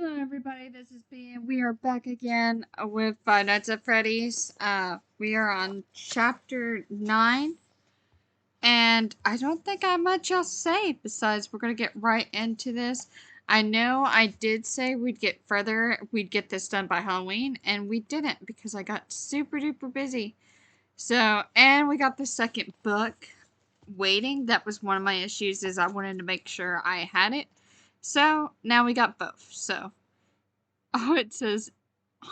Hello everybody, this is B and we are back again with Five Nights at Freddy's. We are on chapter 9 and I don't think I have much else to say besides we're going to get right into this. I know I did say we'd get this done by Halloween, and we didn't because I got super duper busy. So, and we got the second book waiting. That was one of my issues, is I wanted to make sure I had it. So, now we got both. So, oh, it says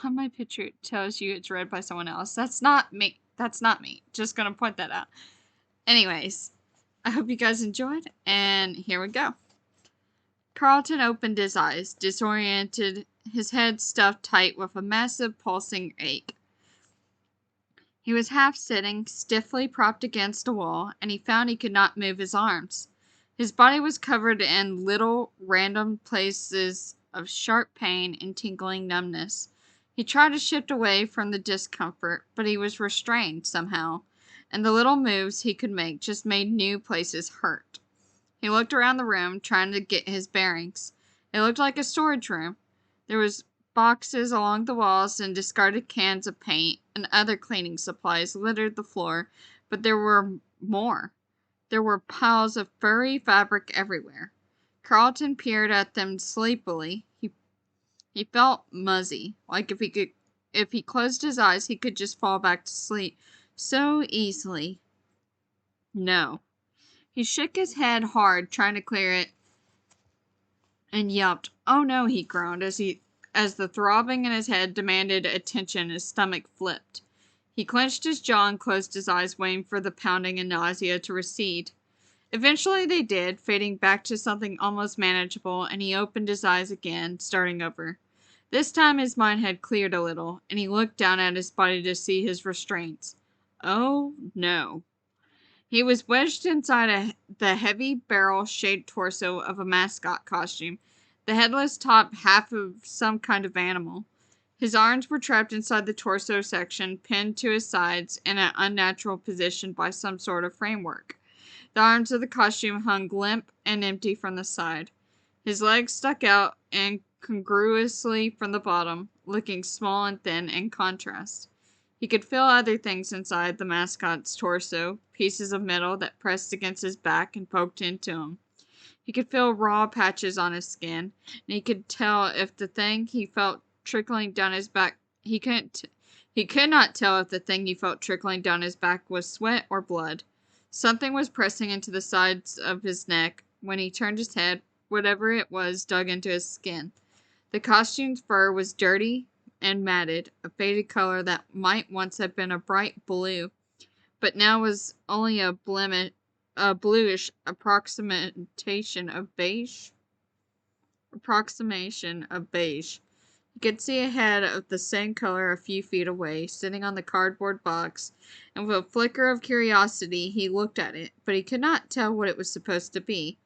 on my picture, it tells you it's read by someone else. That's not me. That's not me. Just gonna point that out. Anyways, I hope you guys enjoyed, and here we go. Carlton opened his eyes, disoriented, his head stuffed tight with a massive pulsing ache. He was half sitting, stiffly propped against a wall, and he found he could not move his arms. His body was covered in little, random places of sharp pain and tingling numbness. He tried to shift away from the discomfort, but he was restrained somehow, and the little moves he could make just made new places hurt. He looked around the room, trying to get his bearings. It looked like a storage room. There was boxes along the walls, and discarded cans of paint and other cleaning supplies littered the floor, but there were more. There were piles of furry fabric everywhere. Carlton peered at them sleepily. He felt muzzy, like if he closed his eyes, he could just fall back to sleep so easily. No. He shook his head hard, trying to clear it, and yelped. "Oh no," he groaned, as the throbbing in his head demanded attention. His stomach flipped. He clenched his jaw and closed his eyes, waiting for the pounding and nausea to recede. Eventually they did, fading back to something almost manageable, and he opened his eyes again, starting over. This time his mind had cleared a little, and he looked down at his body to see his restraints. Oh no. He was wedged inside the heavy barrel-shaped torso of a mascot costume, the headless top half of some kind of animal. His arms were trapped inside the torso section, pinned to his sides in an unnatural position by some sort of framework. The arms of the costume hung limp and empty from the side. His legs stuck out incongruously from the bottom, looking small and thin in contrast. He could feel other things inside the mascot's torso, pieces of metal that pressed against his back and poked into him. He could feel raw patches on his skin, and he could tell if the thing he felt trickling down his back he could not tell if the thing he felt trickling down his back was sweat or blood. Something was pressing into the sides of his neck. When he turned his head, whatever it was dug into his skin. The costume's fur was dirty and matted, a faded color that might once have been a bright blue, but now was only a bluish approximation of beige. He could see a head of the same color a few feet away, sitting on the cardboard box, and with a flicker of curiosity he looked at it, but he could not tell what it was supposed to be.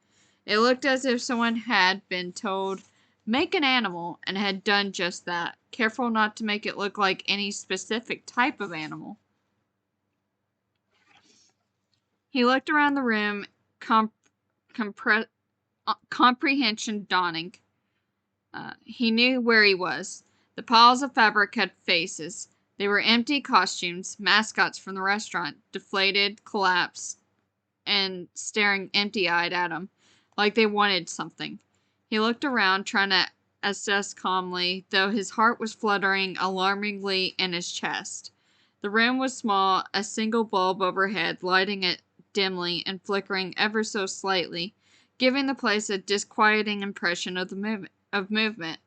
It looked as if someone had been told, "Make an animal," and had done just that, careful not to make it look like any specific type of animal. He looked around the room, comprehension dawning. He knew where he was. The piles of fabric had faces. They were empty costumes, mascots from the restaurant, deflated, collapsed, and staring empty-eyed at him, like they wanted something. He looked around, trying to assess calmly, though his heart was fluttering alarmingly in his chest. The room was small, a single bulb overhead, lighting it dimly and flickering ever so slightly, giving the place a disquieting impression of movement.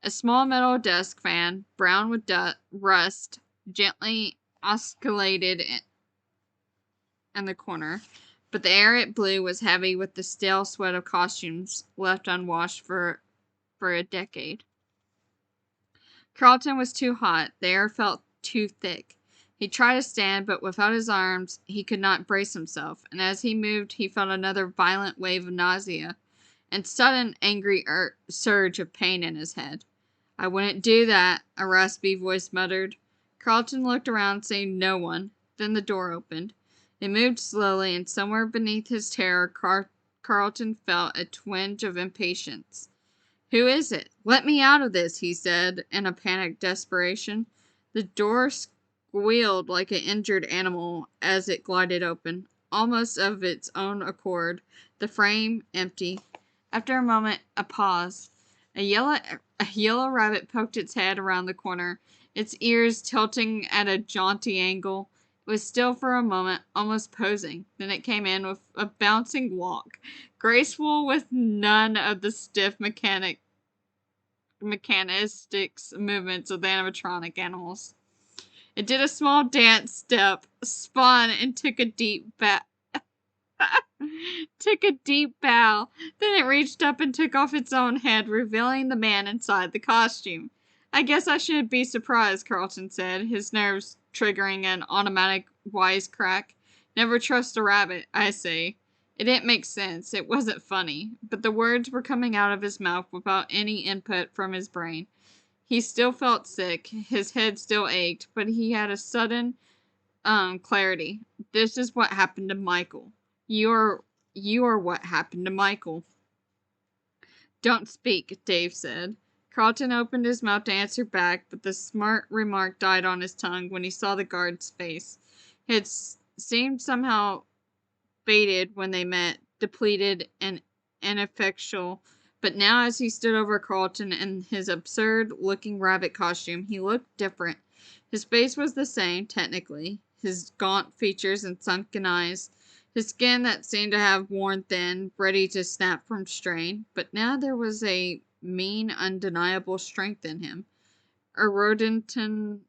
A small metal desk fan, brown with rust, gently oscillated in the corner, but the air it blew was heavy with the stale sweat of costumes left unwashed for a decade. Carlton was too hot. The air felt too thick. He tried to stand, but without his arms he could not brace himself, and as he moved he felt another violent wave of nausea, and sudden angry surge of pain in his head. "I wouldn't do that," a raspy voice muttered. Carlton looked around, seeing no one. Then the door opened. It moved slowly, and somewhere beneath his terror Carlton felt a twinge of impatience. Who is it? Let me out of this, he said in a panicked desperation. The door squealed like an injured animal as it glided open, almost of its own accord, the frame empty. After a moment, a pause. A yellow rabbit poked its head around the corner, its ears tilting at a jaunty angle. It was still for a moment, almost posing. Then it came in with a bouncing walk, graceful with none of the stiff mechanistics movements of the animatronic animals. It did a small dance step, spun, and took a deep bow. Then it reached up and took off its own head, revealing the man inside the costume. I guess I shouldn't be surprised, Carlton said, his nerves triggering an automatic wisecrack. Never trust a rabbit, I say. It didn't make sense. It wasn't funny. But the words were coming out of his mouth without any input from his brain. He still felt sick. His head still ached, but he had a sudden clarity. This is what happened to Michael. You are what happened to Michael. Don't speak, Dave said. Carlton opened his mouth to answer back, but the smart remark died on his tongue when he saw the guard's face. It seemed somehow faded when they met, depleted and ineffectual. But now, as he stood over Carlton in his absurd-looking rabbit costume, he looked different. His face was the same, technically, his gaunt features and sunken eyes, his skin that seemed to have worn thin, ready to snap from strain. But now there was a mean, undeniable strength in him, a rodentian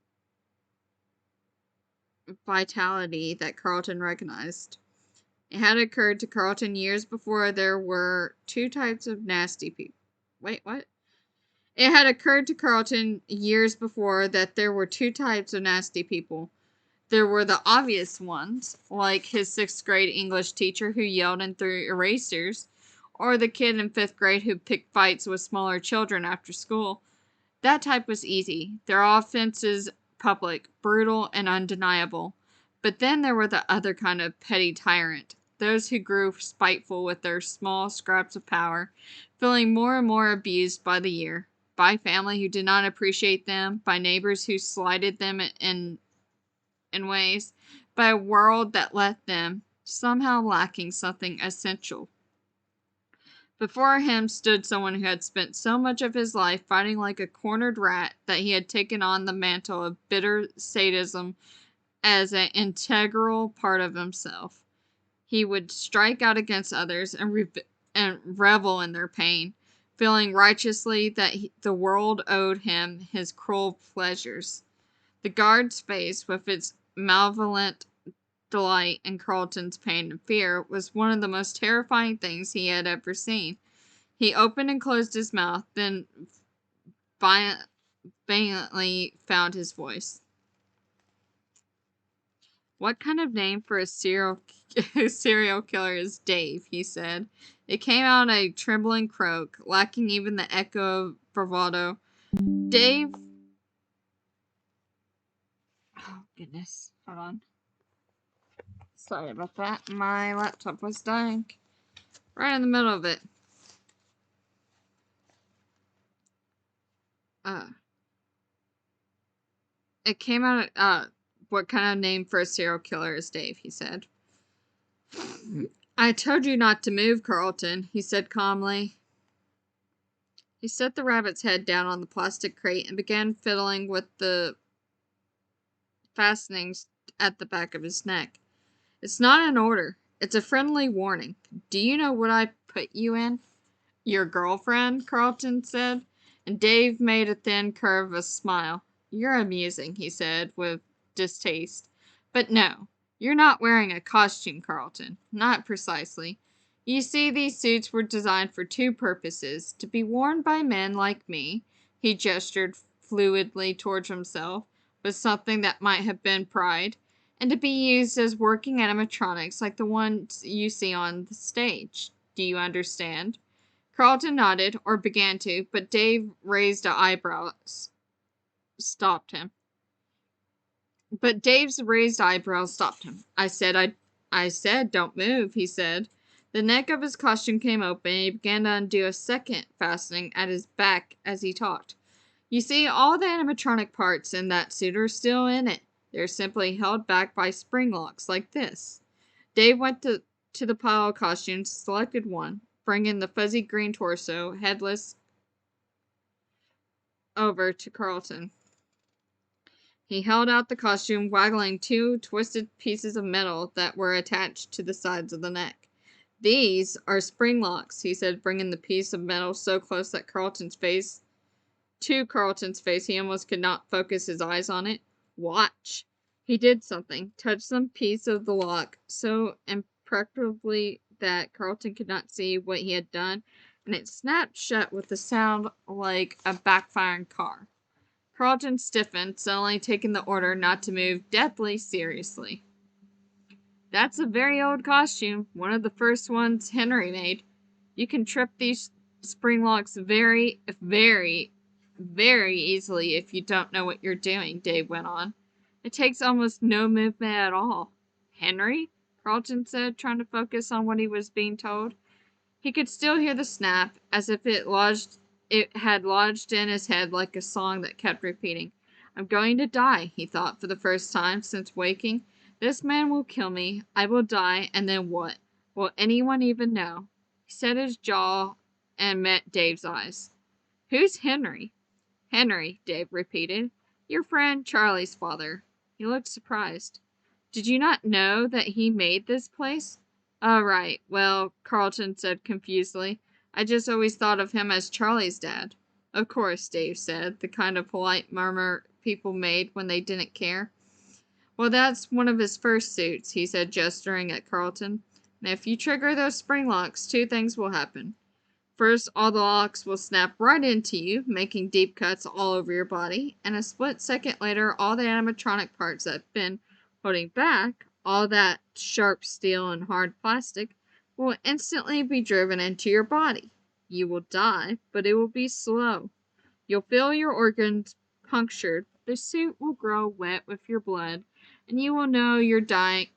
vitality that Carlton recognized. It had occurred to Carlton years before there were two types of nasty people. Wait, what? It had occurred to Carlton years before that there were two types of nasty people. There were the obvious ones, like his 6th grade English teacher who yelled and threw erasers, or the kid in 5th grade who picked fights with smaller children after school. That type was easy. Their offenses public, brutal, and undeniable. But then there were the other kind of petty tyrant, those who grew spiteful with their small scraps of power, feeling more and more abused by the year, by family who did not appreciate them, by neighbors who slighted them in ways, by a world that left them somehow lacking something essential. Before him stood someone who had spent so much of his life fighting like a cornered rat that he had taken on the mantle of bitter sadism as an integral part of himself. He would strike out against others and revel in their pain, feeling righteously that the world owed him his cruel pleasures. The guard's face, with its malevolent delight in Carlton's pain and fear, was one of the most terrifying things he had ever seen. He opened and closed his mouth, then violently found his voice. What kind of name for a serial killer is Dave? He said. It came out a trembling croak, lacking even the echo of bravado. Dave. Oh, goodness. Hold on. Sorry about that. My laptop was dying. Right in the middle of it. It came out, what kind of name for a serial killer is Dave? He said. I told you not to move, Carlton, he said calmly. He set the rabbit's head down on the plastic crate and began fiddling with the fastenings at the back of his neck. It's not an order. It's a friendly warning. Do you know what I put you in? Your girlfriend, Carlton said, and Dave made a thin curve of a smile. You're amusing, he said with distaste. But no, you're not wearing a costume, Carlton. Not precisely. You see, these suits were designed for two purposes. To be worn by men like me, he gestured fluidly towards himself, with something that might have been pride, and to be used as working animatronics like the ones you see on the stage. Do you understand? Carlton nodded, or began to, but Dave raised an eyebrow, stopped him. But Dave's raised eyebrow stopped him. I said, don't move, he said. The neck of his costume came open, and he began to undo a second fastening at his back as he talked. You see, all the animatronic parts in that suit are still in it. They're simply held back by spring locks like this. Dave went to the pile of costumes, selected one, bringing the fuzzy green torso, headless, over to Carlton. He held out the costume, waggling two twisted pieces of metal that were attached to the sides of the neck. These are spring locks, he said, bringing the piece of metal so close that Carlton's face he almost could not focus his eyes on it. Watch. He did something, touched some piece of the lock so imperceptibly that Carlton could not see what he had done, and it snapped shut with a sound like a backfiring car. Carlton stiffened, suddenly taking the order not to move deathly seriously. That's a very old costume, one of the first ones Henry made. You can trip these spring locks very, very, very easily if you don't know what you're doing, Dave went on. It takes almost no movement at all. Henry? Carlton said, trying to focus on what he was being told. He could still hear the snap, as if it had lodged in his head like a song that kept repeating. I'm going to die, he thought for the first time since waking. This man will kill me, I will die, and then what? Will anyone even know? He set his jaw and met Dave's eyes. Who's Henry? Henry, Dave repeated. Your friend Charlie's father. He looked surprised. Did you not know that he made this place? Oh, right. Well, Carlton said confusedly. I just always thought of him as Charlie's dad. Of course, Dave said, the kind of polite murmur people made when they didn't care. Well, that's one of his first suits, he said, gesturing at Carlton. And if you trigger those spring locks, two things will happen. First, all the locks will snap right into you, making deep cuts all over your body, and a split second later, all the animatronic parts that have been holding back, all that sharp steel and hard plastic, will instantly be driven into your body. You will die, but it will be slow. You'll feel your organs punctured, the suit will grow wet with your blood, and you will know you're dying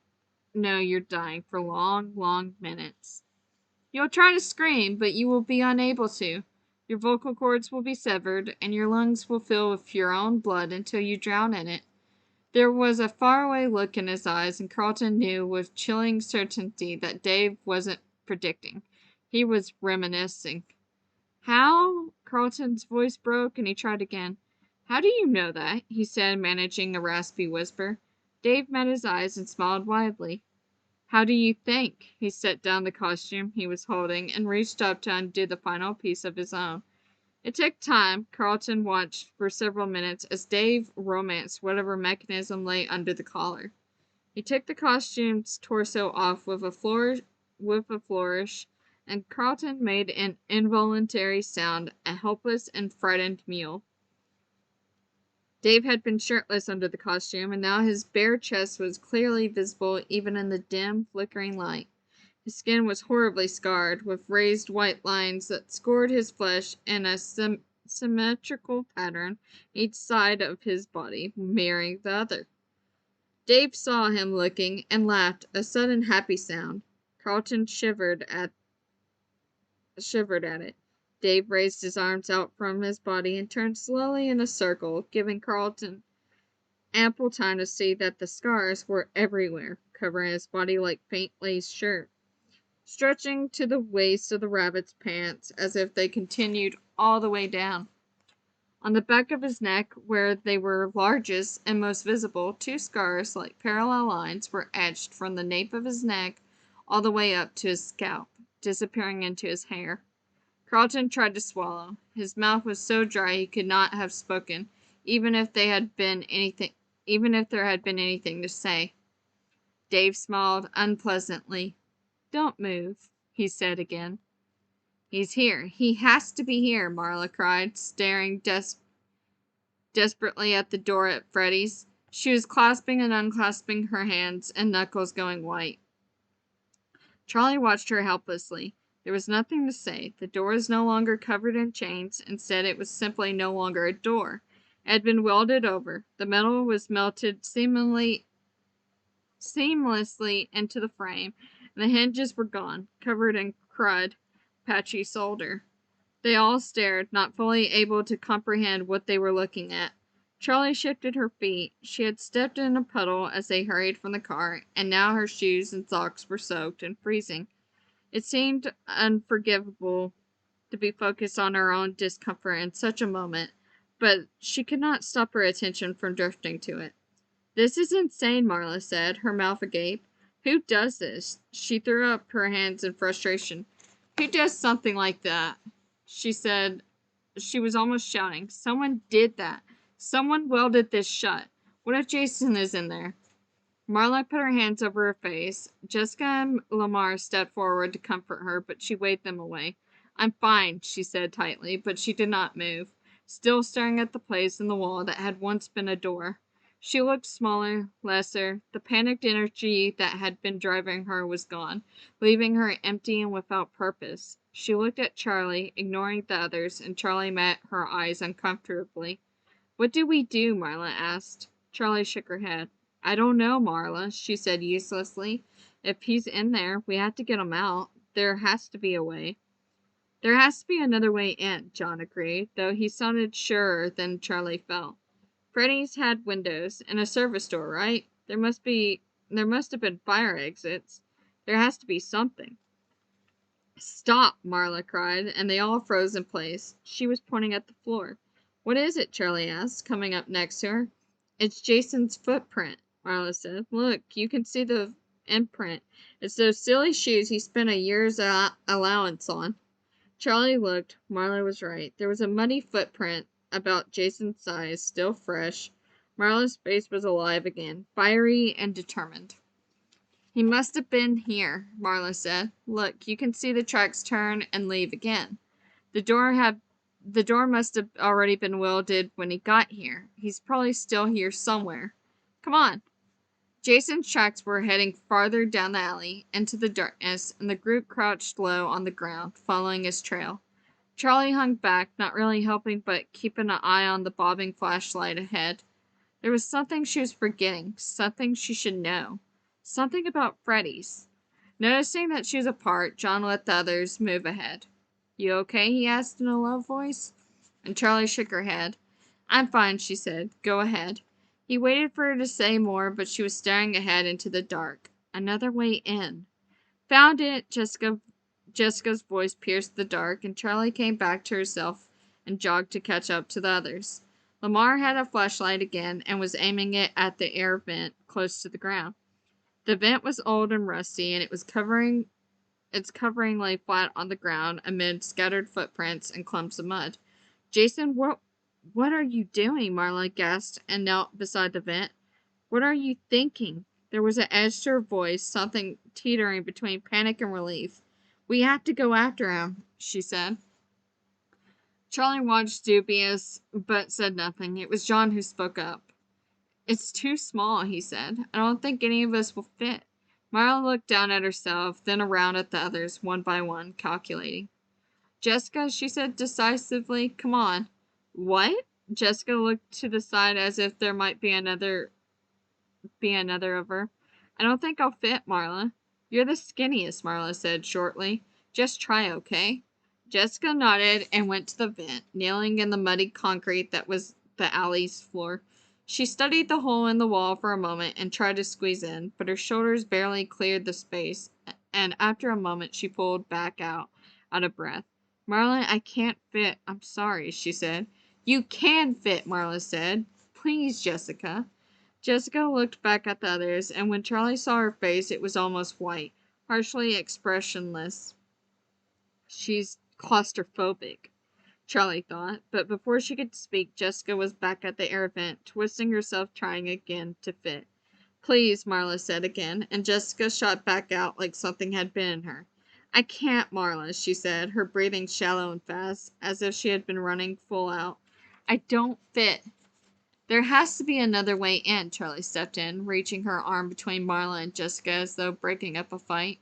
for long, long minutes. You'll try to scream, but you will be unable to. Your vocal cords will be severed, and your lungs will fill with your own blood until you drown in it. There was a faraway look in his eyes, and Carlton knew with chilling certainty that Dave wasn't predicting. He was reminiscing. How? Carlton's voice broke, and he tried again. How do you know that? He said, managing a raspy whisper. Dave met his eyes and smiled widely. How do you think? He set down the costume he was holding and reached up to undo the final piece of his own. It took time. Carlton watched for several minutes as Dave romanced whatever mechanism lay under the collar. He took the costume's torso off with a flourish, and Carlton made an involuntary sound, a helpless and frightened mew. Dave had been shirtless under the costume, and now his bare chest was clearly visible even in the dim, flickering light. His skin was horribly scarred, with raised white lines that scored his flesh in a symmetrical pattern, each side of his body mirroring the other. Dave saw him looking and laughed, a sudden happy sound. Carlton shivered at it. Dave raised his arms out from his body and turned slowly in a circle, giving Carlton ample time to see that the scars were everywhere, covering his body like paint-laced shirt, stretching to the waist of the rabbit's pants as if they continued all the way down. On the back of his neck, where they were largest and most visible, two scars like parallel lines were etched from the nape of his neck all the way up to his scalp, disappearing into his hair. Carlton tried to swallow. His mouth was so dry he could not have spoken, even if there had been anything to say. Dave smiled unpleasantly. Don't move, he said again. He's here. He has to be here, Marla cried, staring desperately at the door at Freddys. She was clasping and unclasping her hands and knuckles going white. Charlie watched her helplessly. There was nothing to say. The door was no longer covered in chains. Instead, it was simply no longer a door. It had been welded over. The metal was melted seamlessly into the frame, and the hinges were gone, covered in crud, patchy solder. They all stared, not fully able to comprehend what they were looking at. Charlie shifted her feet. She had stepped in a puddle as they hurried from the car, and now her shoes and socks were soaked and freezing. It seemed unforgivable to be focused on her own discomfort in such a moment, but she could not stop her attention from drifting to it. "This is insane," Marla said, her mouth agape. "Who does this?" She threw up her hands in frustration. "Who does something like that?" She said. She was almost shouting. "Someone did that. Someone welded this shut. What if Jason is in there?" Marla put her hands over her face. Jessica and Lamar stepped forward to comfort her, but she waved them away. "I'm fine," she said tightly, but she did not move, still staring at the place in the wall that had once been a door. She looked smaller, lesser. The panicked energy that had been driving her was gone, leaving her empty and without purpose. She looked at Charlie, ignoring the others, and Charlie met her eyes uncomfortably. "What do we do?" Marla asked. Charlie shook her head. "I don't know, Marla," she said uselessly. "If he's in there, we have to get him out. There has to be a way." "There has to be another way in," John agreed, though he sounded surer than Charlie felt. "Freddie's had windows, and a service door, right? There must have been fire exits. There has to be something." "Stop!" Marla cried, and they all froze in place. She was pointing at the floor. "What is it?" Charlie asked, coming up next to her. "It's Jason's footprint," Marla said. "Look, you can see the imprint. It's those silly shoes he spent a year's allowance on." Charlie looked. Marla was right. There was a muddy footprint, about Jason's size, still fresh. Marla's face was alive again, fiery and determined. "He must have been here," Marla said. "Look, you can see the tracks turn and leave again. The door must have already been welded when he got here. He's probably still here somewhere. Come on." Jason's tracks were heading farther down the alley, into the darkness, and the group crouched low on the ground, following his trail. Charlie hung back, not really helping but keeping an eye on the bobbing flashlight ahead. There was something she was forgetting, something she should know. Something about Freddys. Noticing that she was apart, John let the others move ahead. "You okay?" he asked in a low voice. And Charlie shook her head. "I'm fine," she said. "Go ahead." He waited for her to say more, but she was staring ahead into the dark. Another way in. "Found it!" Jessica's voice pierced the dark, and Charlie came back to herself and jogged to catch up to the others. Lamar had a flashlight again and was aiming it at the air vent close to the ground. The vent was old and rusty, and its covering lay flat on the ground amid scattered footprints and clumps of mud. "Jason, what are you doing?" Marla gasped and knelt beside the vent. "What are you thinking?" There was an edge to her voice, something teetering between panic and relief. "We have to go after him," she said. Charlie watched dubious, but said nothing. It was John who spoke up. "It's too small," he said. "I don't think any of us will fit." Marla looked down at herself, then around at the others, one by one, calculating. "Jessica," she said decisively, "come on." "What?" Jessica looked to the side as if there might be another of her. "I don't think I'll fit, Marla." "You're the skinniest," Marla said shortly. "Just try, okay?" Jessica nodded and went to the vent, kneeling in the muddy concrete that was the alley's floor. She studied the hole in the wall for a moment and tried to squeeze in, but her shoulders barely cleared the space, and after a moment she pulled back out of breath. "Marla, I can't fit. I'm sorry," she said. "You can fit," Marla said. "Please, Jessica." Jessica looked back at the others, and when Charlie saw her face, it was almost white, harshly expressionless. "She's claustrophobic," Charlie thought, but before she could speak, Jessica was back at the air vent, twisting herself, trying again to fit. "Please," Marla said again, and Jessica shot back out like something had been in her. "I can't, Marla," she said, her breathing shallow and fast, as if she had been running full out. "I don't fit." "There has to be another way in," Charlie stepped in, reaching her arm between Marla and Jessica as though breaking up a fight.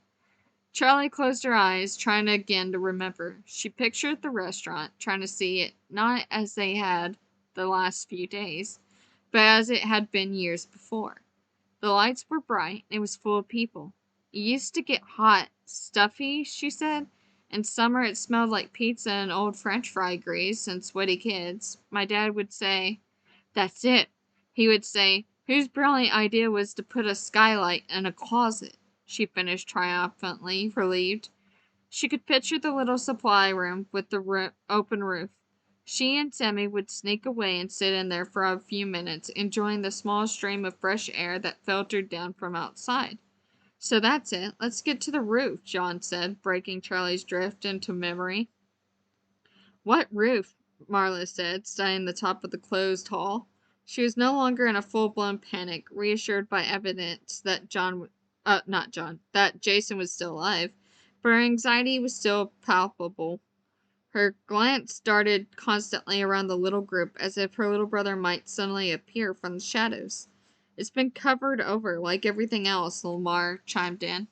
Charlie closed her eyes, trying again to remember. She pictured the restaurant, trying to see it not as they had the last few days, but as it had been years before. The lights were bright, and it was full of people. It used to get hot, stuffy, she said. In summer it smelled like pizza and old French fry grease and sweaty kids. My dad would say, "That's it." He would say, "Whose brilliant idea was to put a skylight in a closet?" She finished triumphantly, relieved. She could picture the little supply room with the open roof. She and Sammy would sneak away and sit in there for a few minutes, enjoying the small stream of fresh air that filtered down from outside. "So that's it. Let's get to the roof," John said, breaking Charlie's drift into memory. "What roof?" Marla said, studying the top of the closed hall. She was no longer in a full-blown panic, reassured by evidence that that Jason was still alive, but her anxiety was still palpable. Her glance darted constantly around the little group as if her little brother might suddenly appear from the shadows. "It's been covered over, like everything else," Lamar chimed in.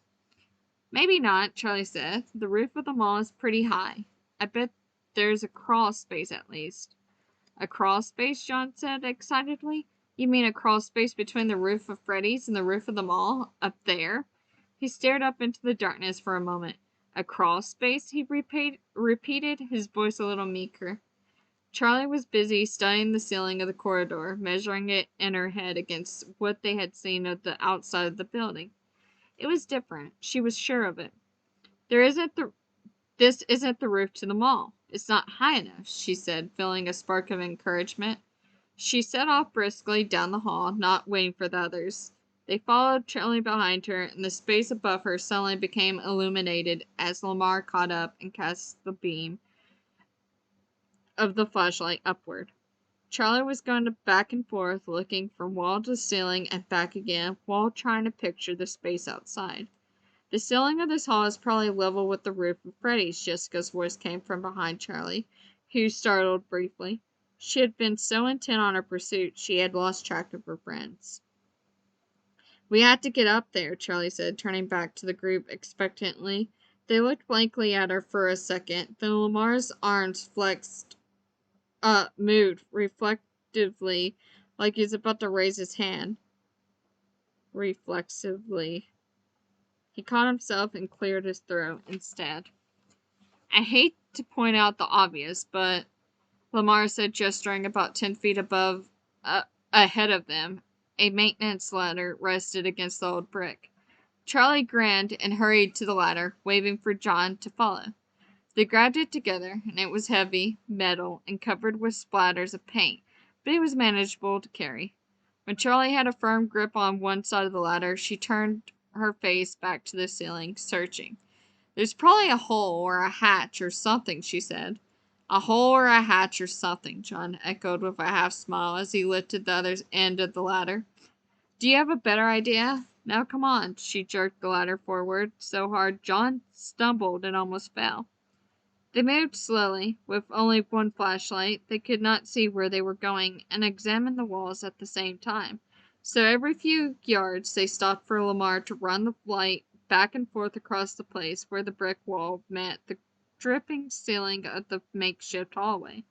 "Maybe not," Charlie said. "The roof of the mall is pretty high. I bet there's a crawl space at least." "A crawl space?" John said excitedly. "You mean a crawl space between the roof of Freddys and the roof of the mall? Up there?" He stared up into the darkness for a moment. "A crawl space?" he repeated, his voice a little meeker. Charlie was busy studying the ceiling of the corridor, measuring it in her head against what they had seen of the outside of the building. It was different. She was sure of it. This isn't the roof to the mall. It's not high enough," she said, feeling a spark of encouragement. She set off briskly down the hall, not waiting for the others. They followed, trailing behind her, and the space above her suddenly became illuminated as Lamar caught up and cast the beam of the flashlight upward. Charlie was going back and forth, looking from wall to ceiling and back again, while trying to picture the space outside. "The ceiling of this hall is probably level with the roof of Freddie's," Jessica's voice came from behind Charlie, who startled briefly. She had been so intent on her pursuit, she had lost track of her friends. "We had to get up there," Charlie said, turning back to the group expectantly. They looked blankly at her for a second, then Lamar's arms moved reflectively, like he was about to raise his hand. Reflexively. He caught himself and cleared his throat instead. "I hate to point out the obvious, but," Lamar said, gesturing about 10 feet ahead of them, a maintenance ladder rested against the old brick. Charlie grinned and hurried to the ladder, waving for John to follow. They grabbed it together, and it was heavy, metal, and covered with splatters of paint, but it was manageable to carry. When Charlie had a firm grip on one side of the ladder, she turned her face back to the ceiling, searching. "There's probably a hole or a hatch or something," she said. "A hole or a hatch or something," John echoed with a half smile as he lifted the other end of the ladder. "Do you have a better idea? Now come on." She jerked the ladder forward so hard John stumbled and almost fell. They moved slowly, with only one flashlight. They could not see where they were going, and examined the walls at the same time. So every few yards they stopped for Lamar to run the light back and forth across the place where the brick wall met the dripping ceiling of the makeshift hallway.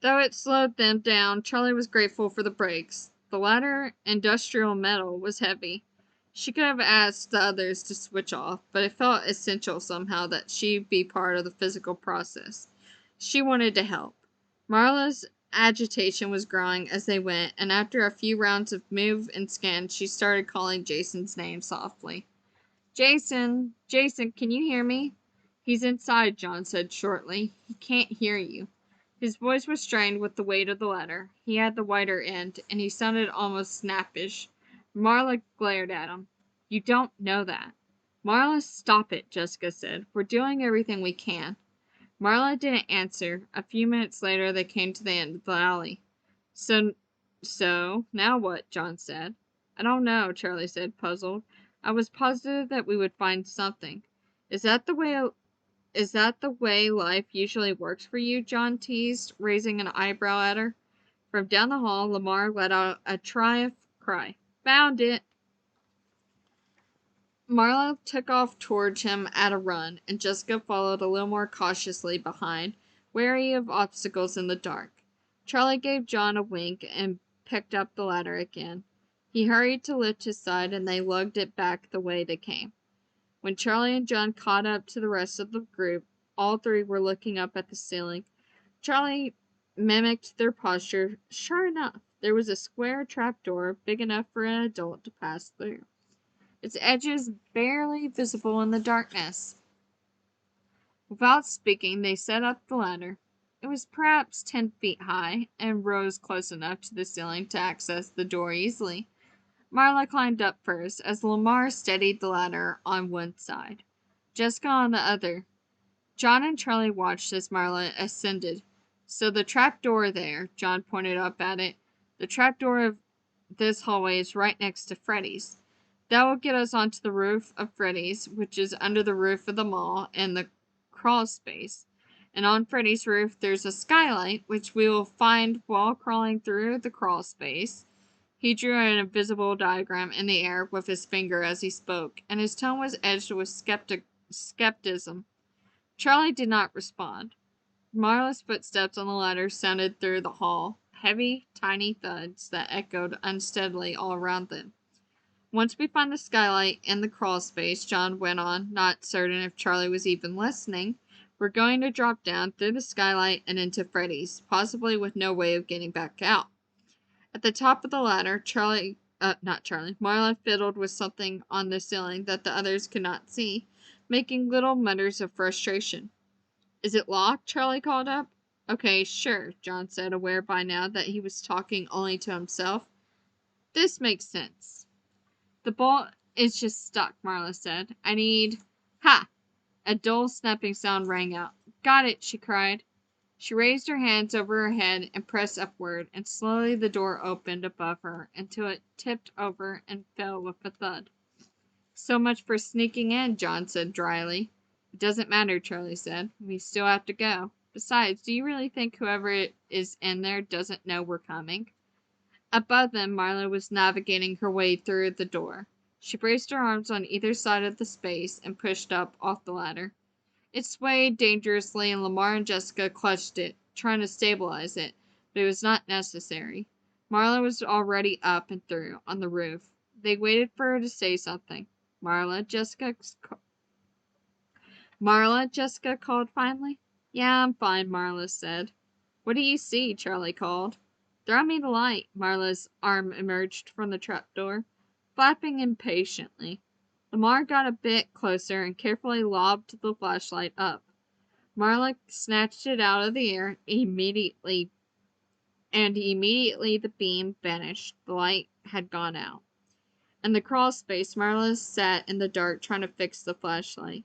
Though it slowed them down, Charlie was grateful for the brakes. The latter, industrial metal, was heavy. She could have asked the others to switch off, but it felt essential somehow that she be part of the physical process. She wanted to help. Marla's agitation was growing as they went, and after a few rounds of move and scan, she started calling Jason's name softly. "Jason! Jason, can you hear me?" "He's inside," John said shortly. "He can't hear you." His voice was strained with the weight of the ladder. He had the wider end, and he sounded almost snappish. Marla glared at him. "You don't know that." "Marla, stop it," Jessica said. "We're doing everything we can." Marla didn't answer. A few minutes later they came to the end of the alley. So, now what?" John said. "I don't know," Charlie said, puzzled. "I was positive that we would find something. Is that the way life usually works for you?" John teased, raising an eyebrow at her. From down the hall, Lamar let out a triumph cry. "Found it!" Marla took off towards him at a run, and Jessica followed a little more cautiously behind, wary of obstacles in the dark. Charlie gave John a wink and picked up the ladder again. He hurried to lift his side, and they lugged it back the way they came. When Charlie and John caught up to the rest of the group, all three were looking up at the ceiling. Charlie mimicked their posture. Sure enough, there was a square trapdoor big enough for an adult to pass through, its edges barely visible in the darkness. Without speaking, they set up the ladder. It was perhaps 10 feet high, and rose close enough to the ceiling to access the door easily. Marla climbed up first, as Lamar steadied the ladder on one side, Jessica on the other. John and Charlie watched as Marla ascended. So the trap door there, John pointed up at it. The trap door of this hallway is right next to Freddys. That will get us onto the roof of Freddys, which is under the roof of the mall and the crawl space. And on Freddys' roof, there's a skylight, which we will find while crawling through the crawl space. He drew an invisible diagram in the air with his finger as he spoke, and his tone was edged with skepticism. Charlie did not respond. Marla's footsteps on the ladder sounded through the hall, heavy, tiny thuds that echoed unsteadily all around them. Once we find the skylight and the crawl space, John went on, not certain if Charlie was even listening, we're going to drop down through the skylight and into Freddys, possibly with no way of getting back out. At the top of the ladder, Marla fiddled with something on the ceiling that the others could not see, making little mutters of frustration. Is it locked? Charlie called up. Okay, sure, John said, aware by now that he was talking only to himself. This makes sense. The bolt is just stuck, Marla said. I need... Ha! A dull snapping sound rang out. Got it, she cried. She raised her hands over her head and pressed upward, and slowly the door opened above her until it tipped over and fell with a thud. So much for sneaking in, John said dryly. It doesn't matter, Charlie said. We still have to go. Besides, do you really think whoever is in there doesn't know we're coming? Above them, Marla was navigating her way through the door. She braced her arms on either side of the space and pushed up off the ladder. It swayed dangerously, and Lamar and Jessica clutched it, trying to stabilize it, but it was not necessary. Marla was already up and through, on the roof. They waited for her to say something. Marla, Jessica called finally. Yeah, I'm fine, Marla said. What do you see? Charlie called. Throw me the light. Marla's arm emerged from the trapdoor, flapping impatiently. Lamar got a bit closer and carefully lobbed the flashlight up. Marla snatched it out of the air immediately the beam vanished. The light had gone out. In the crawl space, Marla sat in the dark trying to fix the flashlight.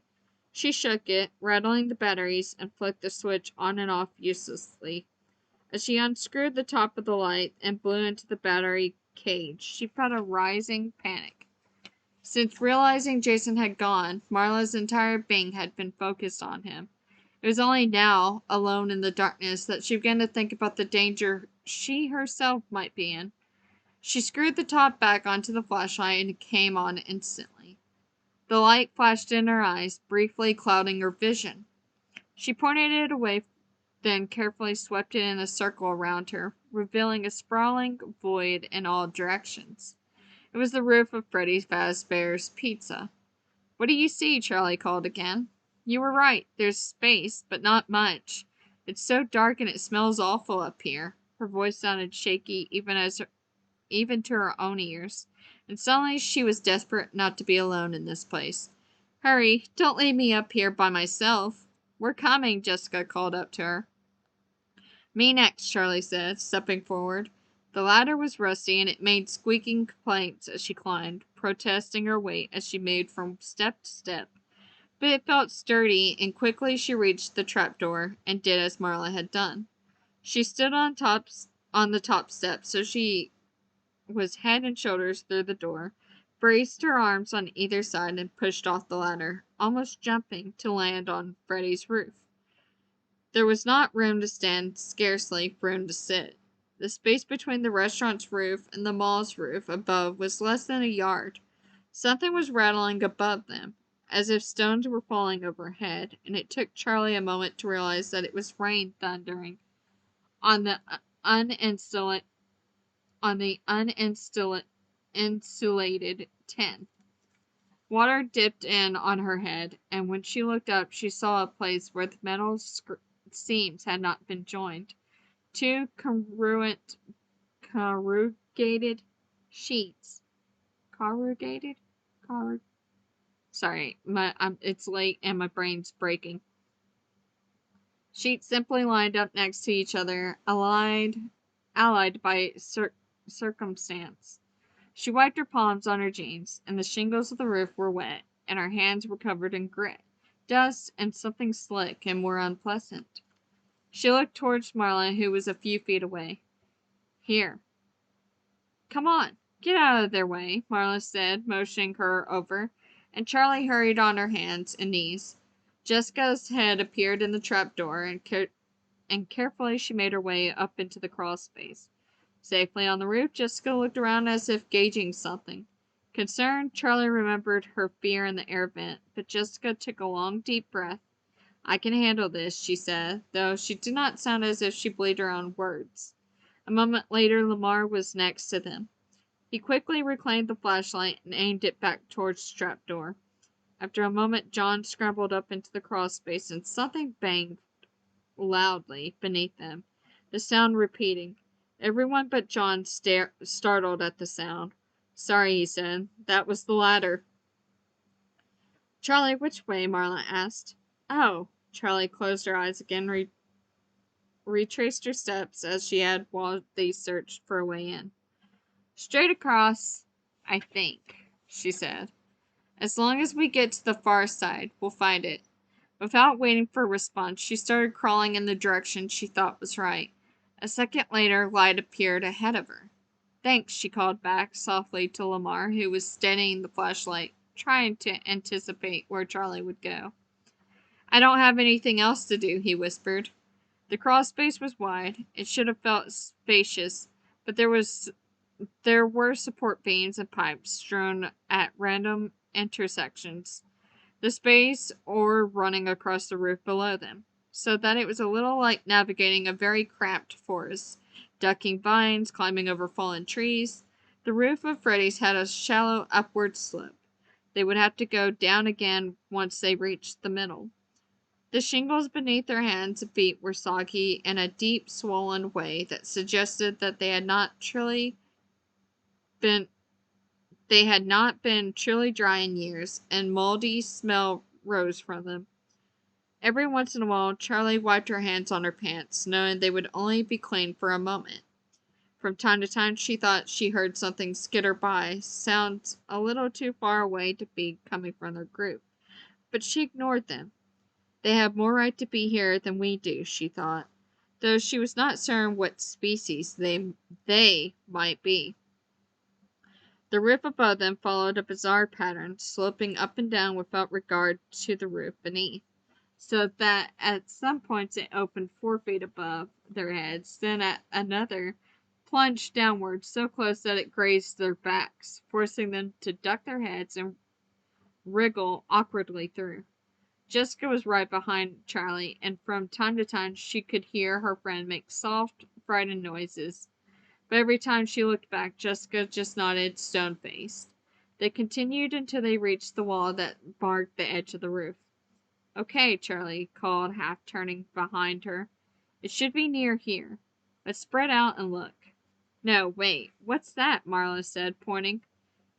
She shook it, rattling the batteries, and flicked the switch on and off uselessly. As she unscrewed the top of the light and blew into the battery cage, she felt a rising panic. Since realizing Jason had gone, Marla's entire being had been focused on him. It was only now, alone in the darkness, that she began to think about the danger she herself might be in. She screwed the top back onto the flashlight and it came on instantly. The light flashed in her eyes, briefly clouding her vision. She pointed it away, then carefully swept it in a circle around her, revealing a sprawling void in all directions. It was the roof of Freddys Fazbear's Pizza. What do you see? Charlie called again. You were right. There's space, but not much. It's so dark and it smells awful up here. Her voice sounded shaky even to her own ears, and suddenly she was desperate not to be alone in this place. Hurry, don't leave me up here by myself. We're coming, Jessica called up to her. Me next, Charlie said, stepping forward. The ladder was rusty, and it made squeaking complaints as she climbed, protesting her weight as she moved from step to step. But it felt sturdy, and quickly she reached the trapdoor and did as Marla had done. She stood on the top step, so she was head and shoulders through the door, braced her arms on either side, and pushed off the ladder, almost jumping to land on Freddys' roof. There was not room to stand, scarcely room to sit. The space between the restaurant's roof and the mall's roof above was less than a yard. Something was rattling above them, as if stones were falling overhead, and it took Charlie a moment to realize that it was rain thundering on the uninstilled insulated tin. Water dipped in on her head, and when she looked up, she saw a place where the metal seams had not been joined. Two corrugated sheets. Corrugated? Corrug- Sorry, it's late and my brain's breaking. Sheets simply lined up next to each other, allied by circumstance. She wiped her palms on her jeans, and the shingles of the roof were wet, and her hands were covered in grit, dust, and something slick and more unpleasant. She looked towards Marla, who was a few feet away. Here. Come on, get out of their way, Marla said, motioning her over, and Charlie hurried on her hands and knees. Jessica's head appeared in the trapdoor, and carefully she made her way up into the crawl space. Safely on the roof, Jessica looked around as if gauging something. Concerned, Charlie remembered her fear in the air vent, but Jessica took a long, deep breath. I can handle this, she said, though she did not sound as if she believed her own words. A moment later, Lamar was next to them. He quickly reclaimed the flashlight and aimed it back towards the trapdoor. After a moment, John scrambled up into the crawl space and something banged loudly beneath them, the sound repeating. Everyone but John startled at the sound. Sorry, he said. That was the ladder. Charlie, which way? Marla asked. Oh. Charlie closed her eyes again, retraced her steps as she had while they searched for a way in. Straight across, I think, she said. As long as we get to the far side, we'll find it. Without waiting for a response, she started crawling in the direction she thought was right. A second later, light appeared ahead of her. Thanks, she called back softly to Lamar, who was steadying the flashlight, trying to anticipate where Charlie would go. I don't have anything else to do, he whispered. The crawl space was wide. It should have felt spacious, but there were support beams and pipes strewn at random intersections, the space or running across the roof below them, so that it was a little like navigating a very cramped forest, ducking vines, climbing over fallen trees. The roof of Freddys had a shallow upward slope. They would have to go down again once they reached the middle. The shingles beneath their hands and feet were soggy in a deep, swollen way that suggested that they had not been truly dry in years, and moldy smell rose from them. Every once in a while, Charlie wiped her hands on her pants, knowing they would only be clean for a moment. From time to time, she thought she heard something skitter by, sounds a little too far away to be coming from their group, but she ignored them. They have more right to be here than we do, she thought, though she was not certain what species they might be. The roof above them followed a bizarre pattern, sloping up and down without regard to the roof beneath, so that at some points it opened 4 feet above their heads, then at another plunged downward so close that it grazed their backs, forcing them to duck their heads and wriggle awkwardly through. Jessica was right behind Charlie, and from time to time she could hear her friend make soft, frightened noises. But every time she looked back, Jessica just nodded, stone-faced. They continued until they reached the wall that marked the edge of the roof. Okay, Charlie called, half turning behind her. It should be near here. Let's spread out and look. No, wait. What's that? Marla said, pointing.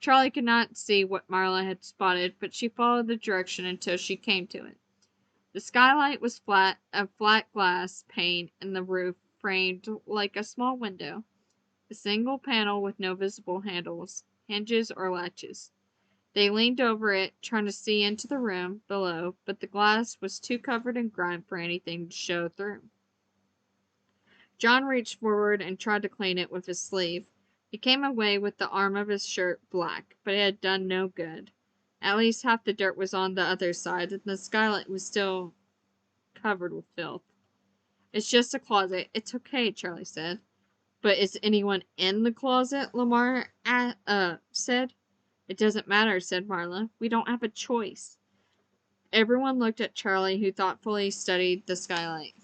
Charlie could not see what Marla had spotted, but she followed the direction until she came to it. The skylight was a flat glass pane in the roof, framed like a small window. A single panel with no visible handles, hinges, or latches. They leaned over it, trying to see into the room below, but the glass was too covered in grime for anything to show through. John reached forward and tried to clean it with his sleeve. He came away with the arm of his shirt black, but it had done no good. At least half the dirt was on the other side, and the skylight was still covered with filth. It's just a closet. It's okay, Charlie said. But is anyone in the closet? Lamar said. It doesn't matter, said Marla. We don't have a choice. Everyone looked at Charlie, who thoughtfully studied the skylight.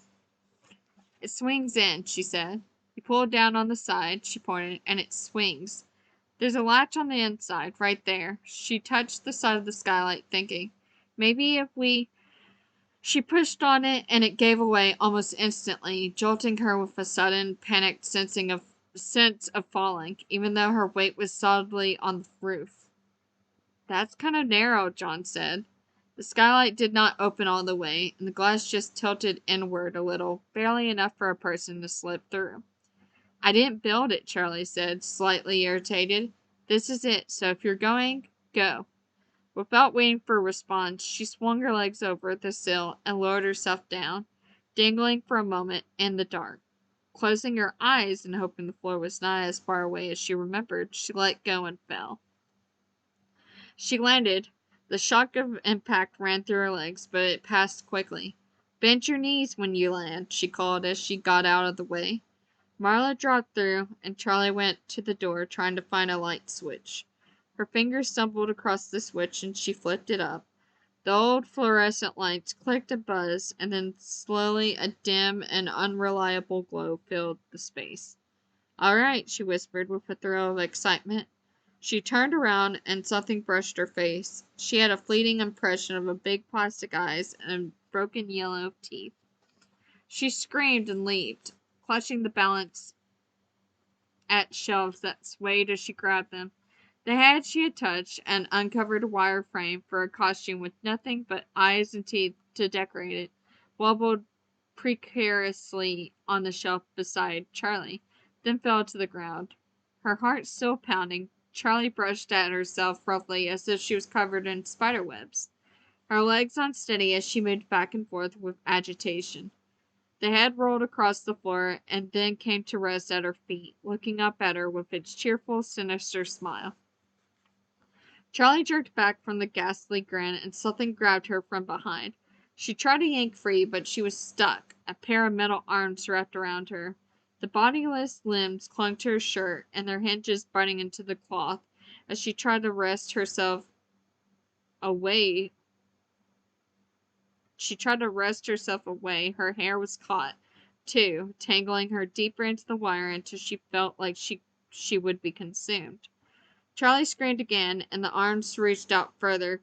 It swings in, she said. You pull down on the side, she pointed, and it swings. There's a latch on the inside, right there. She touched the side of the skylight, thinking, maybe if we... She pushed on it, and it gave away almost instantly, jolting her with a sudden, panicked sense of falling, even though her weight was solidly on the roof. That's kind of narrow, John said. The skylight did not open all the way, and the glass just tilted inward a little, barely enough for a person to slip through. I didn't build it, Charlie said, slightly irritated. This is it, so if you're going, go. Without waiting for a response, she swung her legs over the sill and lowered herself down, dangling for a moment in the dark. Closing her eyes and hoping the floor was not as far away as she remembered, she let go and fell. She landed. The shock of impact ran through her legs, but it passed quickly. Bend your knees when you land, she called as she got out of the way. Marla dropped through, and Charlie went to the door, trying to find a light switch. Her fingers stumbled across the switch, and she flipped it up. The old fluorescent lights clicked and buzzed, and then slowly a dim and unreliable glow filled the space. All right, she whispered with a thrill of excitement. She turned around, and something brushed her face. She had a fleeting impression of a big plastic eyes and broken yellow teeth. She screamed and leaped, clutching the balance at shelves that swayed as she grabbed them. The head she had touched, an uncovered wire frame for a costume with nothing but eyes and teeth to decorate it, wobbled precariously on the shelf beside Charlie, then fell to the ground. Her heart still pounding, Charlie brushed at herself roughly as if she was covered in spider webs, her legs unsteady as she moved back and forth with agitation. The head rolled across the floor and then came to rest at her feet, looking up at her with its cheerful, sinister smile. Charlie jerked back from the ghastly grin, and something grabbed her from behind. She tried to yank free, but she was stuck, a pair of metal arms wrapped around her. The bodiless limbs clung to her shirt, and their hinges biting into the cloth. As she tried to wrest herself away, her hair was caught, too, tangling her deeper into the wire until she felt like she would be consumed. Charlie screamed again, and the arms reached out further,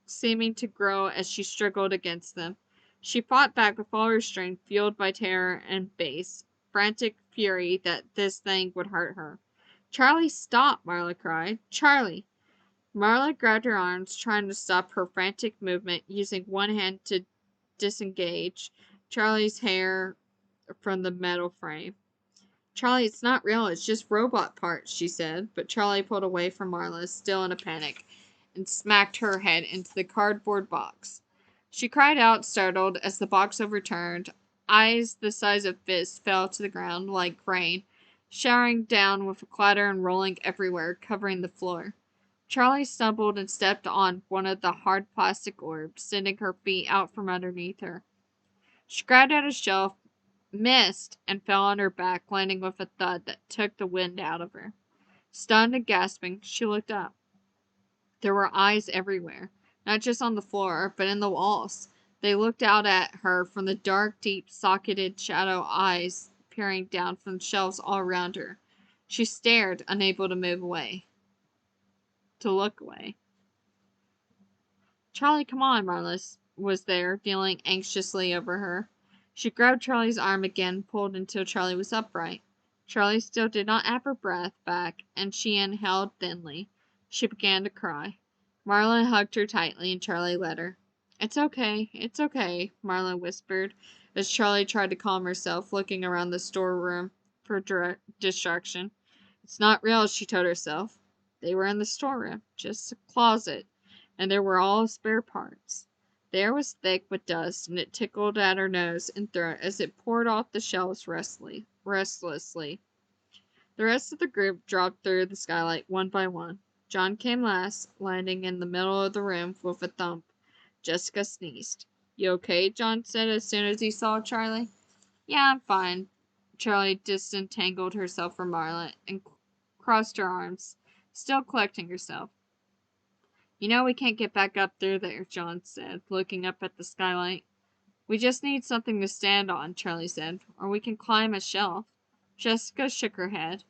seeming to grow as she struggled against them. She fought back with all her strength, fueled by terror and base, frantic fury that this thing would hurt her. Charlie, stop! Marla cried. Charlie! Marla grabbed her arms, trying to stop her frantic movement, using one hand to disengage Charlie's hair from the metal frame. Charlie, it's not real, it's just robot parts, she said, but Charlie pulled away from Marla, still in a panic, and smacked her head into the cardboard box. She cried out, startled, as the box overturned. Eyes the size of fists fell to the ground like rain, showering down with a clatter and rolling everywhere, covering the floor. Charlie stumbled and stepped on one of the hard plastic orbs, sending her feet out from underneath her. She grabbed at a shelf, missed, and fell on her back, landing with a thud that took the wind out of her. Stunned and gasping, she looked up. There were eyes everywhere, not just on the floor, but in the walls. They looked out at her from the dark, deep-socketed shadow eyes peering down from the shelves all around her. She stared, unable to move away. To look away. Charlie, come on, Marla was there, kneeling anxiously over her. She grabbed Charlie's arm again, pulled until Charlie was upright. Charlie still did not have her breath back, and she inhaled thinly. She began to cry. Marla hugged her tightly, and Charlie let her. It's okay, Marla whispered, as Charlie tried to calm herself, looking around the storeroom for distraction. It's not real, she told herself. They were in the storeroom, just a closet, and there were all spare parts. The air was thick with dust, and it tickled at her nose and throat as it poured off the shelves restlessly. The rest of the group dropped through the skylight one by one. John came last, landing in the middle of the room with a thump. Jessica sneezed. You okay? John said as soon as he saw Charlie. Yeah, I'm fine. Charlie disentangled herself from Marla and crossed her arms, still collecting herself. You know we can't get back up through there, John said, looking up at the skylight. We just need something to stand on, Charlie said, or we can climb a shelf. Jessica shook her head.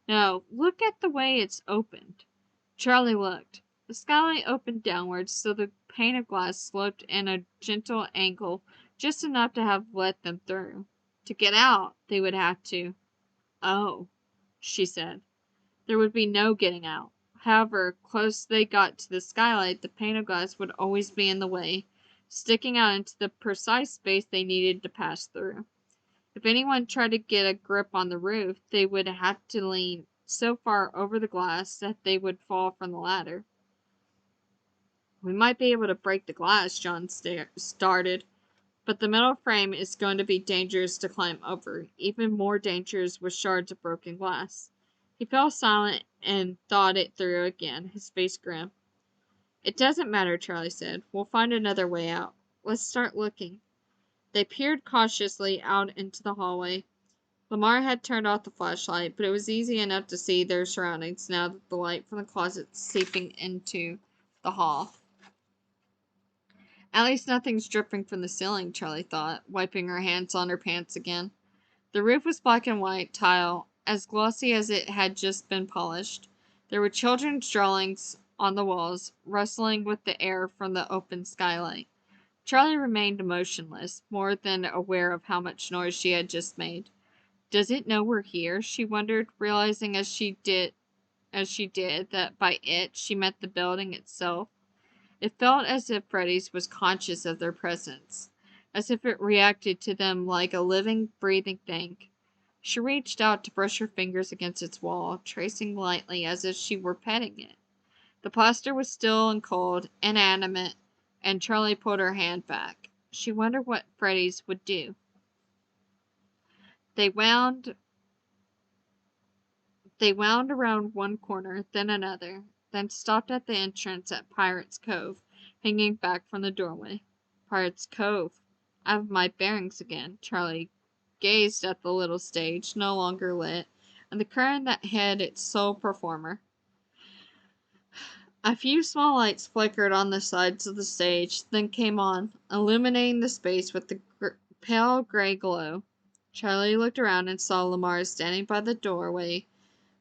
No, look at the way it's opened. Charlie looked. The skylight opened downwards, so the pane of glass sloped in a gentle angle just enough to have let them through. To get out, they would have to. Oh, she said. There would be no getting out. However close they got to the skylight, the pane of glass would always be in the way, sticking out into the precise space they needed to pass through. If anyone tried to get a grip on the roof, they would have to lean so far over the glass that they would fall from the ladder. We might be able to break the glass, John started, but the metal frame is going to be dangerous to climb over, even more dangerous with shards of broken glass. He fell silent and thought it through again, his face grim. It doesn't matter, Charlie said. We'll find another way out. Let's start looking. They peered cautiously out into the hallway. Lamar had turned off the flashlight, but it was easy enough to see their surroundings now that the light from the closet seeping into the hall. At least nothing's dripping from the ceiling, Charlie thought, wiping her hands on her pants again. The roof was black and white tile, as glossy as it had just been polished. There were children's drawings on the walls, rustling with the air from the open skylight. Charlie remained motionless, more than aware of how much noise she had just made. Does it know we're here? She wondered, realizing as she did that by it she meant the building itself. It felt as if Freddys was conscious of their presence, as if it reacted to them like a living, breathing thing. She reached out to brush her fingers against its wall, tracing lightly as if she were petting it. The plaster was still and cold, inanimate, and Charlie pulled her hand back. She wondered what Freddys would do. They wound around one corner, then another, then stopped at the entrance at Pirate's Cove, hanging back from the doorway. Pirate's Cove. I have my bearings again. Charlie gazed at the little stage, no longer lit, and the curtain that hid its sole performer. A few small lights flickered on the sides of the stage, then came on, illuminating the space with a pale gray glow. Charlie looked around and saw Lamar standing by the doorway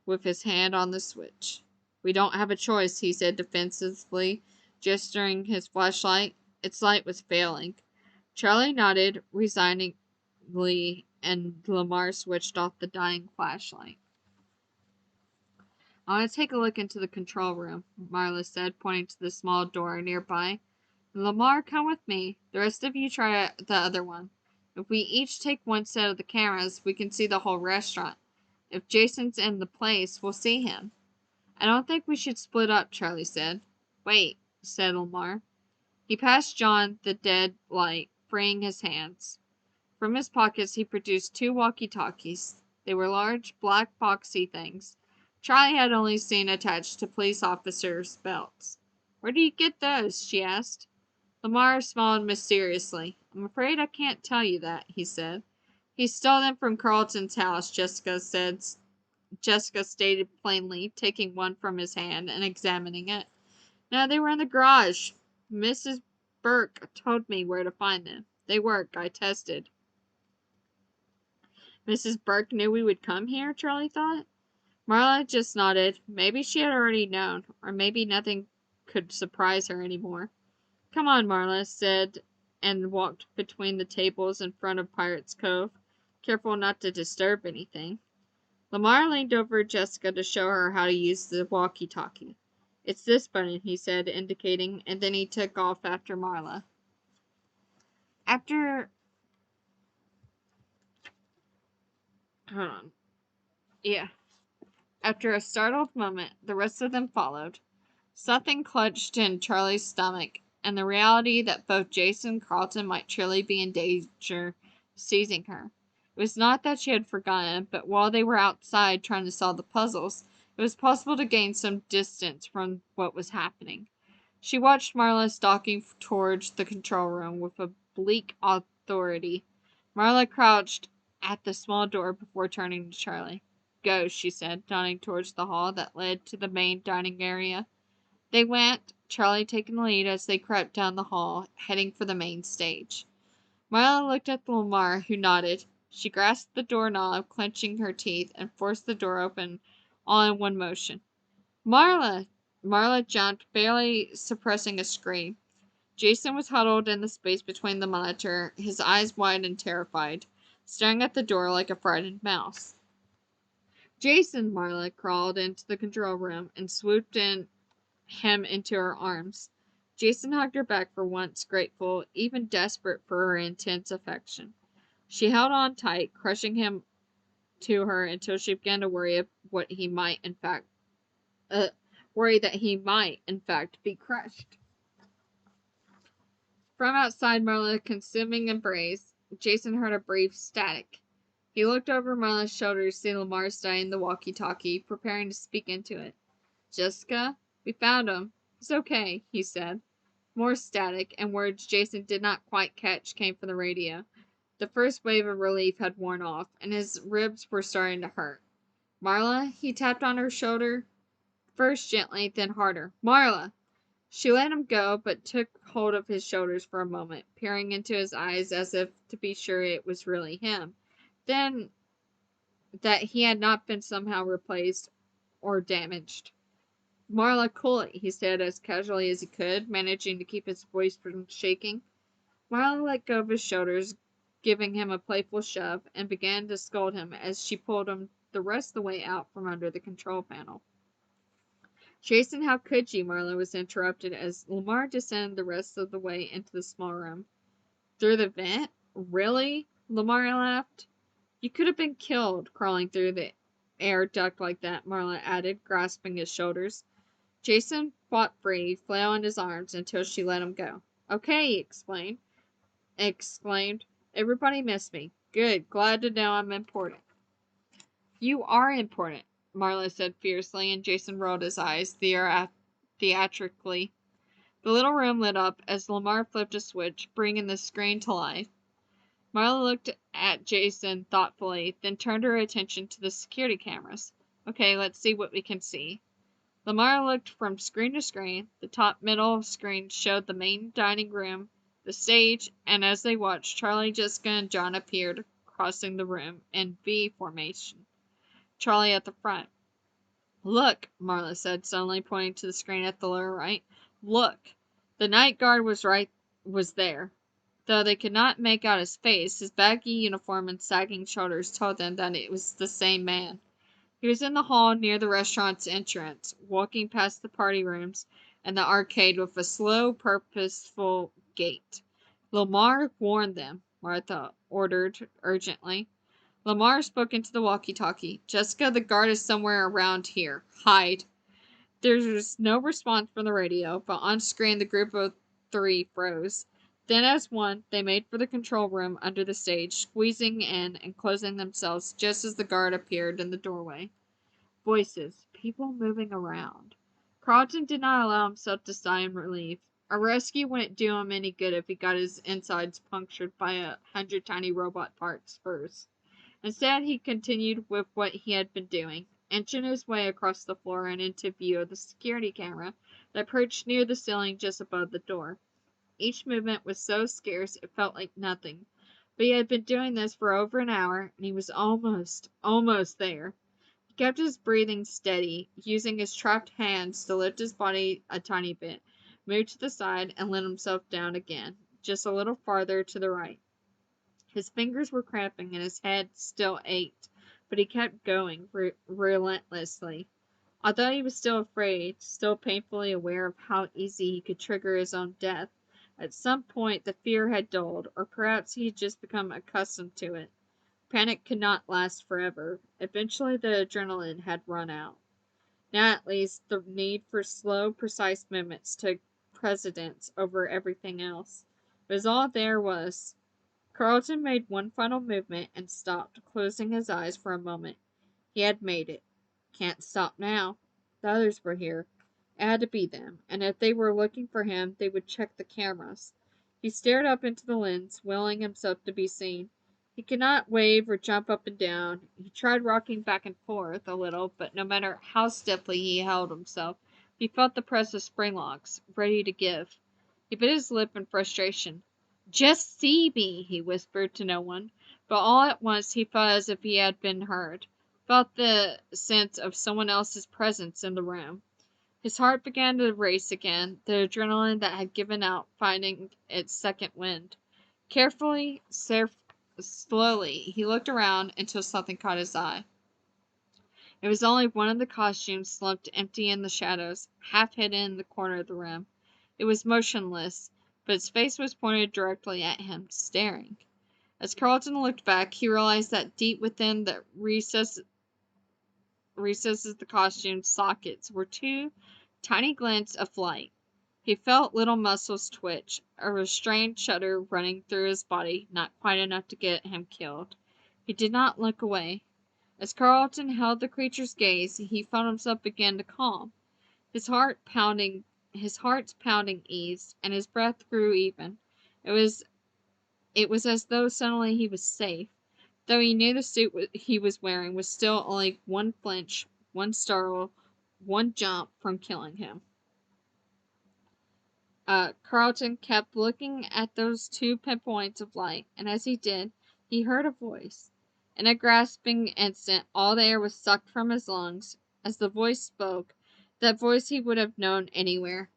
with his hand on the switch. We don't have a choice, he said defensively, gesturing his flashlight. Its light was failing. Charlie nodded resignedly, and Lamar switched off the dying flashlight. I want to take a look into the control room, Marla said, pointing to the small door nearby. Lamar, come with me. The rest of you try the other one. If we each take one set of the cameras, we can see the whole restaurant. If Jason's in the place, we'll see him. I don't think we should split up, Charlie said. Wait, said Lamar. He passed John the dead light, freeing his hands. From his pockets he produced 2 walkie-talkies. They were large, black, boxy things. Charlie had only seen attached to police officers' belts. Where do you get those? She asked. Lamar smiled mysteriously. I'm afraid I can't tell you that, he said. He stole them from Carlton's house, Jessica stated plainly, taking one from his hand and examining it. No, they were in the garage. Mrs. Burke told me where to find them. They work. I tested. Mrs. Burke knew we would come here, Charlie thought. Marla just nodded. Maybe she had already known, or maybe nothing could surprise her anymore. Come on, Marla said, and walked between the tables in front of Pirate's Cove, careful not to disturb anything. Lamar leaned over Jessica to show her how to use the walkie-talkie. It's this button, he said, indicating, and then he took off after Marla. Hold on. Yeah. After a startled moment, the rest of them followed. Something clutched in Charlie's stomach, and the reality that both Jason and Carlton might truly be in danger seizing her. It was not that she had forgotten, but while they were outside trying to solve the puzzles, it was possible to gain some distance from what was happening. She watched Marla stalking towards the control room with a bleak authority. Marla crouched at the small door before turning to Charlie. Go, she said, nodding towards the hall that led to the main dining area. They went, Charlie taking the lead as they crept down the hall, heading for the main stage. Marla looked at Lamar, who nodded. She grasped the doorknob, clenching her teeth, and forced the door open all in one motion. Marla! Marla jumped, barely suppressing a scream. Jason was huddled in the space between the monitor, his eyes wide and terrified, staring at the door like a frightened mouse. Jason! Marla crawled into the control room and swooped him into her arms. Jason hugged her back for once, grateful, even desperate for her intense affection. She held on tight, crushing him to her until she began to worry what he might, in fact, worry that he might, in fact, be crushed. From outside Marla's consuming embrace, Jason heard a brief static. He looked over Marla's shoulder to see Lamar studying the walkie-talkie, preparing to speak into it. Jessica, we found him. He's okay, he said. More static, and words Jason did not quite catch came from the radio. The first wave of relief had worn off, and his ribs were starting to hurt. Marla, he tapped on her shoulder, first gently, then harder. Marla! She let him go, but took hold of his shoulders for a moment, peering into his eyes as if to be sure it was really him. Then that he had not been somehow replaced or damaged. Marla, cool it, he said as casually as he could, managing to keep his voice from shaking. Marla let go of his shoulders, giving him a playful shove, and began to scold him as she pulled him the rest of the way out from under the control panel. Jason, how could you? Marla was interrupted as Lamar descended the rest of the way into the small room. Through the vent? Really? Lamar laughed. You could have been killed crawling through the air duct like that, Marla added, grasping his shoulders. Jason fought free, flailing his arms until she let him go. Okay, he exclaimed. Everybody missed me. Good, glad to know I'm important. You are important, Marla said fiercely, and Jason rolled his eyes theatrically. The little room lit up as Lamar flipped a switch, bringing the screen to life. Marla looked at Jason thoughtfully, then turned her attention to the security cameras. Okay, let's see what we can see. Lamar looked from screen to screen. The top middle screen showed the main dining room, the stage, and as they watched, Charlie, Jessica, and John appeared, crossing the room in V formation. Charlie at the front. Look, Marla said, suddenly pointing to the screen at the lower right. Look. The night guard was there. Though they could not make out his face, his baggy uniform and sagging shoulders told them that it was the same man. He was in the hall near the restaurant's entrance, walking past the party rooms and the arcade with a slow, purposeful gait. Lamar warned them, Martha ordered urgently. Lamar spoke into the walkie-talkie. Jessica, the guard is somewhere around here. Hide. There was no response from the radio, but on screen the group of three froze. Then as one, they made for the control room under the stage, squeezing in and closing themselves just as the guard appeared in the doorway. Voices. People moving around. Carlton did not allow himself to sigh in relief. A rescue wouldn't do him any good if he got his insides punctured by 100 tiny robot parts first. Instead, he continued with what he had been doing, inching his way across the floor and into view of the security camera that perched near the ceiling just above the door. Each movement was so scarce it felt like nothing, but he had been doing this for over an hour, and he was almost there. He kept his breathing steady, using his trapped hands to lift his body a tiny bit, moved to the side, and let himself down again, just a little farther to the right. His fingers were cramping and his head still ached, but he kept going relentlessly. Although he was still afraid, still painfully aware of how easy he could trigger his own death, at some point the fear had dulled, or perhaps he had just become accustomed to it. Panic could not last forever. Eventually the adrenaline had run out. Now at least the need for slow, precise movements took precedence over everything else. It was all there was. Carlton made one final movement and stopped, closing his eyes for a moment. He had made it. Can't stop now. The others were here. It had to be them, and if they were looking for him, they would check the cameras. He stared up into the lens, willing himself to be seen. He could not wave or jump up and down. He tried rocking back and forth a little, but no matter how stiffly he held himself, he felt the press of spring locks, ready to give. He bit his lip in frustration. Just see me, he whispered to no one, but all at once he felt as if he had been heard. felt the sense of someone else's presence in the room. His heart began to race again, the adrenaline that had given out finding its second wind. Carefully, slowly, he looked around until something caught his eye. It was only one of the costumes slumped empty in the shadows, half hidden in the corner of the room. It was motionless, but its face was pointed directly at him, staring. As Carlton looked back, he realized that deep within the recesses of the costume's sockets were two tiny glints of light. He felt little muscles twitch, a restrained shudder running through his body, not quite enough to get him killed. He did not look away. As Carlton held the creature's gaze, he felt himself begin to calm. His heart's pounding eased, and his breath grew even. It was as though suddenly he was safe, though he knew the suit he was wearing was still only one flinch, one startle, one jump from killing him. Carlton kept looking at those two pinpoints of light, and as he did, he heard a voice. In a grasping instant, all the air was sucked from his lungs. As the voice spoke, that voice he would have known anywhere,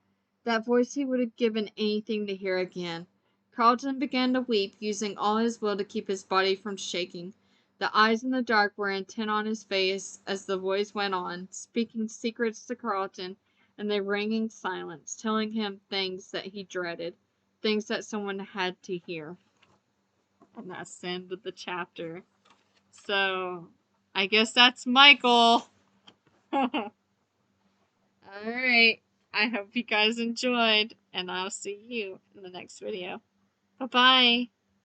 that voice he would have given anything to hear again. Carlton began to weep, using all his will to keep his body from shaking. The eyes in the dark were intent on his face as the voice went on, speaking secrets to Carlton in the ringing silence, telling him things that he dreaded, things that someone had to hear. And that's the end of the chapter. So, I guess that's Michael. Alright. I hope you guys enjoyed, and I'll see you in the next video. Bye-bye.